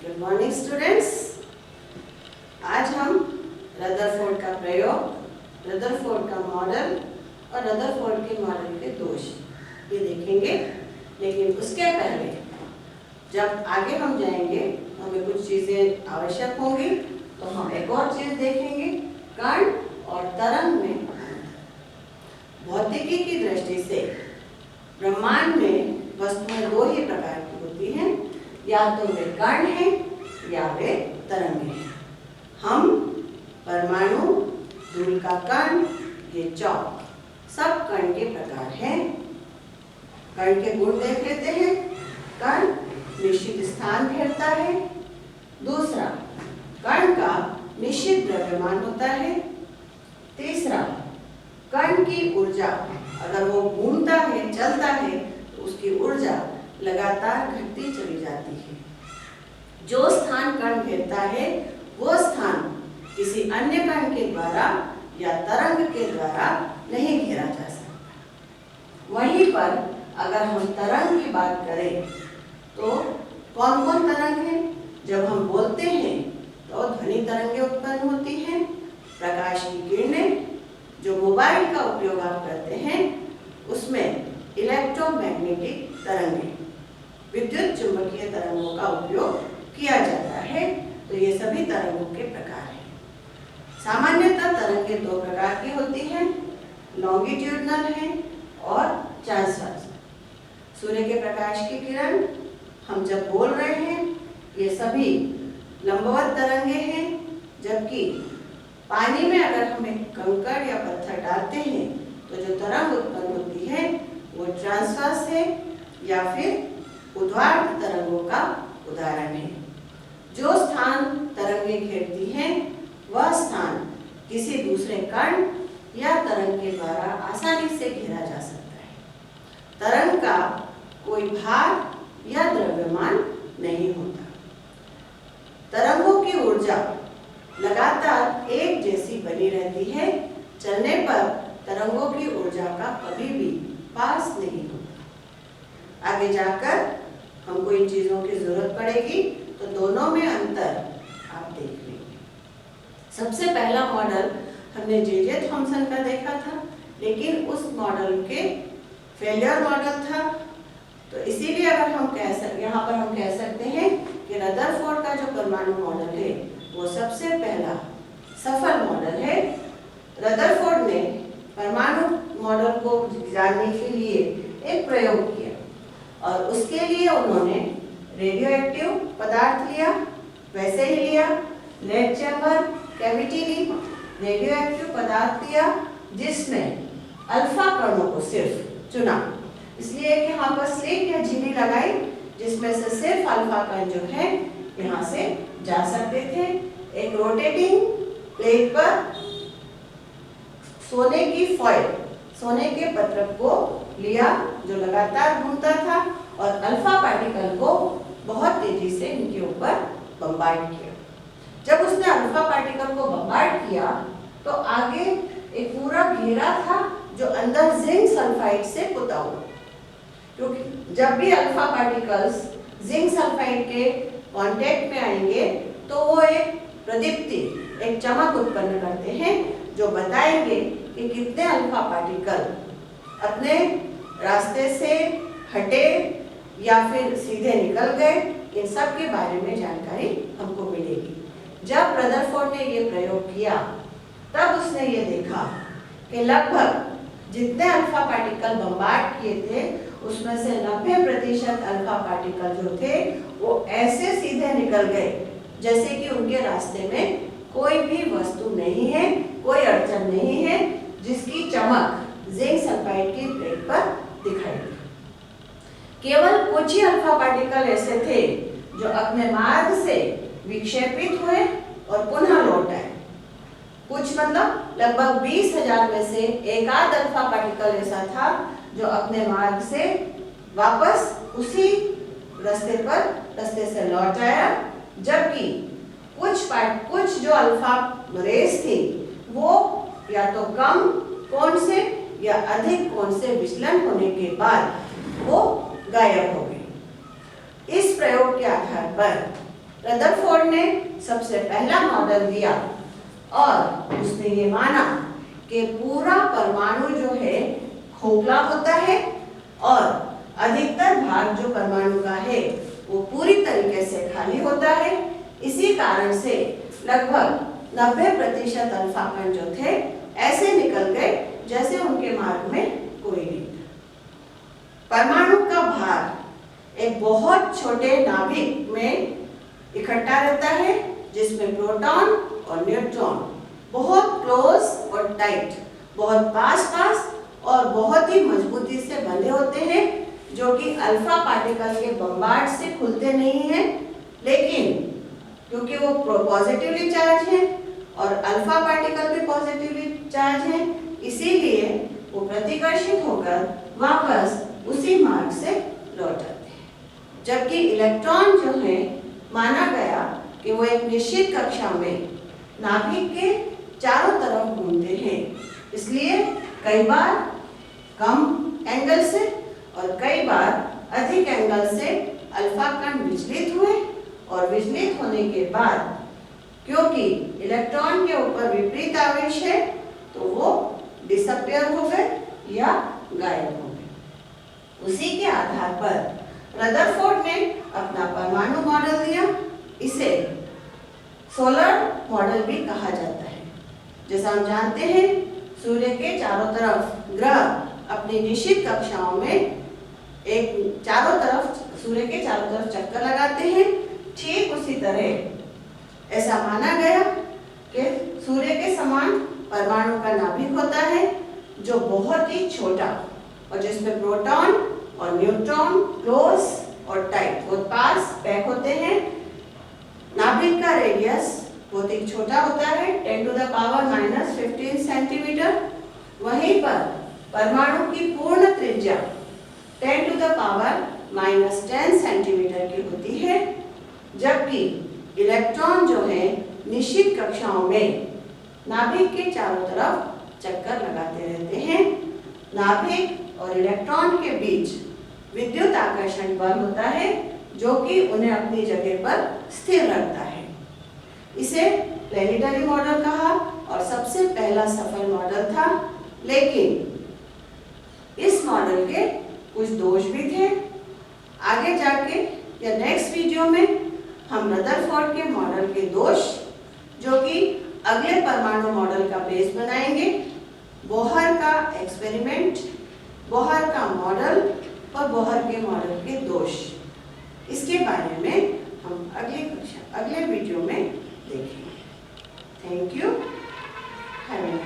Good morning students. आज हम Rutherford का प्रयोग, रदरफोर्ड का मॉडल और रदरफोर्ड के मॉडल के दोष ये देखेंगे। लेकिन उसके पहले जब आगे हम जाएंगे हमें कुछ चीज़ें आवश्यक होंगी, तो हम एक और चीज़ देखेंगे, कण और तरंग में। भौतिकी की दृष्टि से ब्रह्मांड में वस्तुएं दो ही प्रकार की होती हैं, या तो वे कण हैं या वे तरंग हैं। हम परमाणु, धूल का कण, ये चौक सब कण के प्रकार हैं। कण के गुण देख लेते हैं। कण निश्चित स्थान घेरता है। दूसरा, कण का निश्चित द्रव्यमान होता है। तीसरा, कण की ऊर्जा अगर वो घूमता है, चलता है, तो उसकी ऊर्जा लगातार घटती चली जाती है। जो स्थान कण घेरता है वो स्थान किसी अन्य कण के द्वारा या तरंग के द्वारा नहीं घेरा जा सकता। वहीं पर अगर हम तरंग की बात करें तो कौन कौन तरंग है? जब हम बोलते हैं तो ध्वनि तरंगें उत्पन्न होती हैं। प्रकाश की किरणें, जो मोबाइल का उपयोग आप करते हैं उसमें इलेक्ट्रोमैग्नेटिक तरंगें, विद्युत चुंबकीय तरंगों का उपयोग किया जाता है। तो ये सभी तरंगों के प्रकार हैं। सामान्यतः तरंगें दो प्रकार की होती हैं, लॉन्गिट्यूडनल है और ट्रांसवर्स। सूर्य के प्रकाश की किरण हम जब बोल रहे हैं ये सभी लंबवत तरंगें हैं, जबकि पानी में अगर हम एक कंकड़ या पत्थर डालते हैं तो जो तरंग उत्पन्न होती है वो ट्रांसवर्स है या फिर ऊर्ध्वाधर तरंगों का उदाहरण है। जो स्थान तरंगें घेरती हैं वह स्थान किसी दूसरे कण या तरंग के द्वारा आसानी से घेरा जा सकता है। तरंग का कोई भार या द्रव्यमान नहीं होता। तरंगों की ऊर्जा लगातार एक जैसी बनी रहती है। चलने पर तरंगों की ऊर्जा का कभी भी पास नहीं होता। आगे जाकर हमको इन चीज़ों की जरूरत पड़ेगी, तो दोनों में अंतर आप देख लेंगे। सबसे पहला मॉडल हमने जे थॉमसन का देखा था, लेकिन उस मॉडल के फेलियर मॉडल था। तो इसीलिए अगर हम यहाँ पर हम कह सकते हैं कि रदरफोर्ड का जो परमाणु मॉडल है वो सबसे पहला सफल मॉडल है। रदरफोर्ड ने परमाणु मॉडल को जानने के लिए एक प्रयोग किया और उसके लिए उन्होंने रेडियो एक्टिव पदार्थ लिया, वैसे ही लिया, लेड चैम्बर कैविटी ली, रेडियो एक्टिव पदार्थ लिया जिसमें अल्फा कणों को सिर्फ चुना। इसलिए कि यहाँ पर स्लिट या झिल्ली लगाई जिसमें से सिर्फ अल्फा कण जो है यहाँ से जा सकते थे। एक रोटेटिंग प्लेट पर सोने की फॉइल, सोने के पत्रक को लिया जो लगातार घूमता था और अल्फा पार्टिकल को बहुत तेजी से इनके ऊपर बम्बार्ड किया। जब उसने अल्फा पार्टिकल को बम्बार्ड किया तो आगे एक पूरा घेरा था जो अंदर जिंक सल्फाइड से पुता हुआ, क्योंकि जब भी अल्फा पार्टिकल्स जिंक सल्फाइड के कांटेक्ट में आएंगे तो वो एक प्रदीप्ति, एक चमक उत्पन्न करते हैं जो बताएंगे कि कितने अल्फा पार्टिकल अपने रास्ते से हटे या फिर सीधे निकल गए। इन सब के बारे में जानकारी हमको मिलेगी। जब रदरफोर्ड ने ये प्रयोग किया तब उसने ये देखा कि लगभग जितने अल्फा पार्टिकल बम्बार्ड किए थे उसमें से 90% अल्फा पार्टिकल जो थे वो ऐसे सीधे निकल गए जैसे कि उनके रास्ते में कोई भी वस्तु नहीं है, कोई अड़चन नहीं है जिसकी चमक जिंक सल्फाइड की प्लेट पर दिखाई दी। केवल कुछ ही अल्फा पार्टिकल ऐसे थे जो अपने मार्ग से विक्षेपित हुए और पुनः लौट आए। कुछ मतलब लगभग 20,000 में से एक आध अल्फा पार्टिकल ऐसा था जो अपने मार्ग से वापस उसी रास्ते से लौट आया, जबकि कुछ जो अल्फा रेस थी वो या तो कम कोण से या अधिक कोण से विचलन होने के बाद वो गायब हो गई। इस प्रयोग के आधार पर रदरफोर्ड ने सबसे पहला मॉडल दिया और उसने ये माना कि पूरा परमाणु जो है खोखला होता है और अधिकतर भाग जो परमाणु का है वो पूरी तरीके से खाली होता है। इसी कारण से लगभग 90% अल्फा कण जो थे ऐसे निकल गए जैसे उनके मार्ग में कोई नहीं था। परमाणु का भार एक बहुत छोटे नाभिक में इकट्ठा रहता है जिसमें प्रोटॉन और न्यूट्रॉन बहुत क्लोज और टाइट, बहुत पास और बहुत ही मजबूती से बंधे होते हैं, जो कि अल्फा पार्टिकल के बम्बार्ड से खुलते नहीं हैं, लेकिन क्योंकि वो पॉजिटिवली चार्ज हैं और अल्फा पार्टिकल भी पॉजिटिवली चार्ज हैं, इसीलिए वो प्रतिकर्षित होकर वापस उसी मार्ग से लौट आते हैं। जबकि इलेक्ट्रॉन जो है माना गया कि वो एक निश्चित कक्षा में नाभिक के चारों तरफ घूमते हैं, इसलिए कई बार कम एंगल से और कई बार अधिक एंगल से अल्फा कण विचलित हुए और विचलित होने के बाद क्योंकि इलेक्ट्रॉन के ऊपर विपरीत आवेश है तो वो डिसअपियर हो गए या गायब हो गए। उसी के आधार पर रदरफोर्ड ने अपना परमाणु मॉडल दिया। इसे सोलर मॉडल भी कहा जाता है। जैसा हम जानते हैं सूर्य के चारों तरफ ग्रह अपनी निश्चित कक्षाओं में एक चारों तरफ सूर्य के चारों तरफ चक्कर लगाते हैं, ठीक उसी तरह ऐसा माना गया कि सूर्य के समान परमाणु का नाभिक होता है जो बहुत ही छोटा और जिसमें प्रोटॉन और न्यूट्रॉन क्लोज और टाइट बहुत पास पैक होते हैं। नाभिक का रेडियस बहुत ही छोटा होता है 10⁻⁻15 सेंटीमीटर। वहीं पर परमाणु की पूर्ण त्रिज्या 10⁻⁻10 सेंटीमीटर की होती है, जबकि इलेक्ट्रॉन जो है निश्चित कक्षाओं में नाभिक के चारों तरफ चक्कर लगाते रहते हैं। नाभिक और इलेक्ट्रॉन के बीच विद्युत आकर्षण बल होता है जो कि उन्हें अपनी जगह पर स्थिर रखता है। इसे प्लेनेटरी मॉडल कहा और सबसे पहला सफल मॉडल था, लेकिन इस मॉडल के कुछ दोष भी थे। आगे जाके या नेक्स्ट वीडियो में हम रदरफोर्ड के मॉडल के दोष जो कि अगले परमाणु मॉडल का बेस बनाएंगे, बोहर का एक्सपेरिमेंट, बोहर का मॉडल और बोहर के मॉडल के दोष, इसके बारे में हम अगले वीडियो में देखेंगे। Thank you.